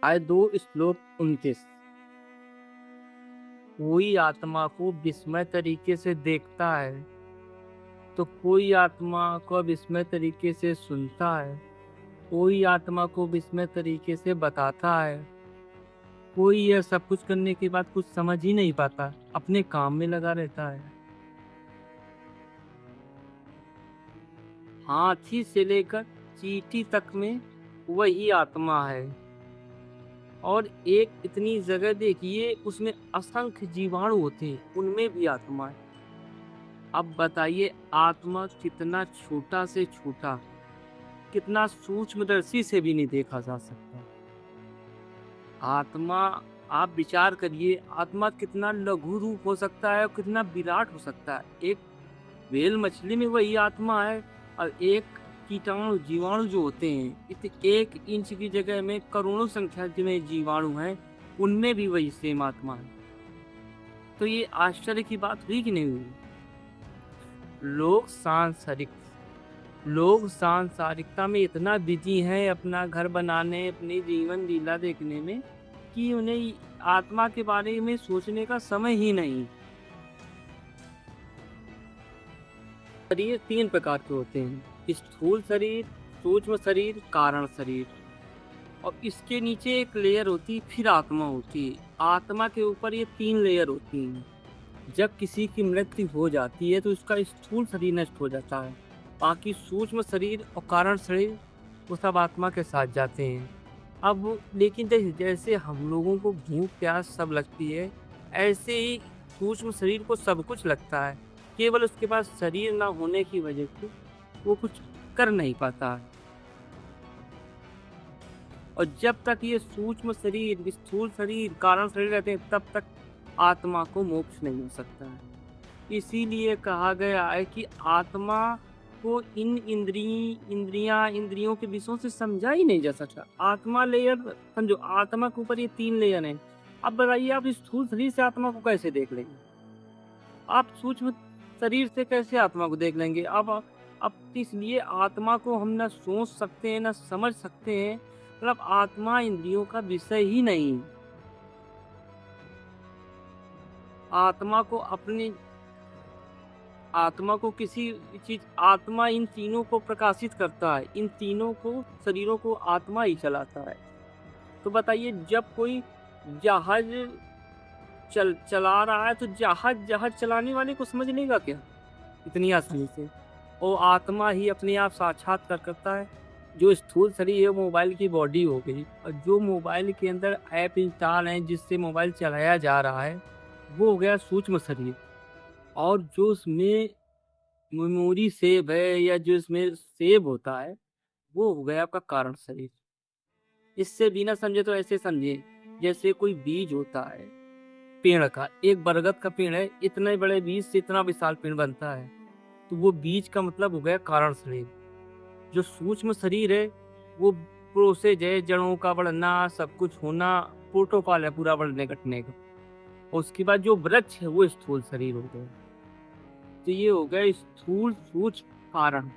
आय 2 श्लोक 29। कोई आत्मा को विस्मय तरीके से देखता है तो कोई आत्मा को विस्मय तरीके से सुनता है, कोई आत्मा को विस्मय तरीके से बताता है, कोई यह सब कुछ करने के बाद कुछ समझ ही नहीं पाता, अपने काम में लगा रहता है। हाथी से लेकर चींटी तक में वही आत्मा है। और एक इतनी जगह देखिए, उसमें असंख्य जीवाणु होते हैं, उनमें भी आत्मा है। अब बताइए, आत्मा कितना छोटा से छोटा, कितना सूक्ष्मदर्शी से भी नहीं देखा जा सकता। आत्मा, आप विचार करिए, आत्मा कितना लघु रूप हो सकता है और कितना विराट हो सकता है। एक व्हेल मछली में वही आत्मा है, और एक कीटाणु जीवाणु जो होते हैं, 1 इंच की जगह में करोड़ों संख्या में जीवाणु हैं, उनमें भी वही सेम आत्मा है। तो ये आश्चर्य की बात हुई कि नहीं हुई? लोग सांसारिकता में इतना बिजी हैं अपना घर बनाने, अपनी जीवन लीला देखने में, कि उन्हें आत्मा के बारे में सोचने का समय ही नहीं। शरीर 3 प्रकार के होते हैं: स्थूल शरीर, सूक्ष्म शरीर, कारण शरीर। और इसके नीचे एक लेयर होती है, फिर आत्मा होती है। आत्मा के ऊपर ये 3 लेयर होती हैं। जब किसी की मृत्यु हो जाती है तो उसका स्थूल शरीर नष्ट हो जाता है, बाकी सूक्ष्म शरीर और कारण शरीर वो सब आत्मा के साथ जाते हैं। अब लेकिन जैसे हम लोगों को भूख प्यास सब लगती है, ऐसे ही सूक्ष्म शरीर को सब कुछ लगता है, केवल उसके पास शरीर ना होने की वजह से वो कुछ कर नहीं पाता है। और जब तक ये सूक्ष्म शरीर, स्थूल शरीर, कारण शरीर रहते हैं, तब तक आत्मा को मोक्ष नहीं हो सकता है। इसीलिए कहा गया है कि आत्मा को इन इंद्रियों के विषयों से समझा ही नहीं जा सकता। आत्मा लेयर समझो, आत्मा के ऊपर ये 3 लेयर हैं। अब बताइए, आप स्थूल शरीर से आत्मा को कैसे देख लेंगे? आप सूक्ष्म शरीर से कैसे आत्मा को देख लेंगे? अब इसलिए आत्मा को हम ना सोच सकते हैं, ना समझ सकते हैं। मतलब आत्मा इंद्रियों का विषय ही नहीं। आत्मा को अपनी आत्मा को किसी चीज आत्मा इन तीनों को प्रकाशित करता है, इन तीनों को शरीरों को आत्मा ही चलाता है। तो बताइए, जब कोई जहाज चला रहा है तो जहाज चलाने वाले को समझ लेगा क्या इतनी आसानी से? और आत्मा ही अपने आप साक्षात्कार करता है। जो स्थूल शरीर है वो मोबाइल की बॉडी हो गई, और जो मोबाइल के अंदर ऐप इंस्टॉल है जिससे मोबाइल चलाया जा रहा है, वो हो गया सूक्ष्म शरीर। और जो उसमें मेमोरी सेव है या जो इसमें सेव होता है, वो हो गया आपका कारण शरीर। इससे बिना समझे तो ऐसे समझे, जैसे कोई बीज होता है पेड़ का, एक बरगद का पेड़ है, इतने बड़े बीज से इतना विशाल पेड़ बनता है, तो वो बीज का मतलब हो गया कारण शरीर। जो सूक्ष्म शरीर है वो प्रोसेस है, जड़ों का बढ़ना, सब कुछ होना, प्रोटोकॉल है पूरा बढ़ने घटने का। और उसके बाद जो वृक्ष है वो स्थूल शरीर हो गया। तो ये हो गया स्थूल सूक्ष्म कारण।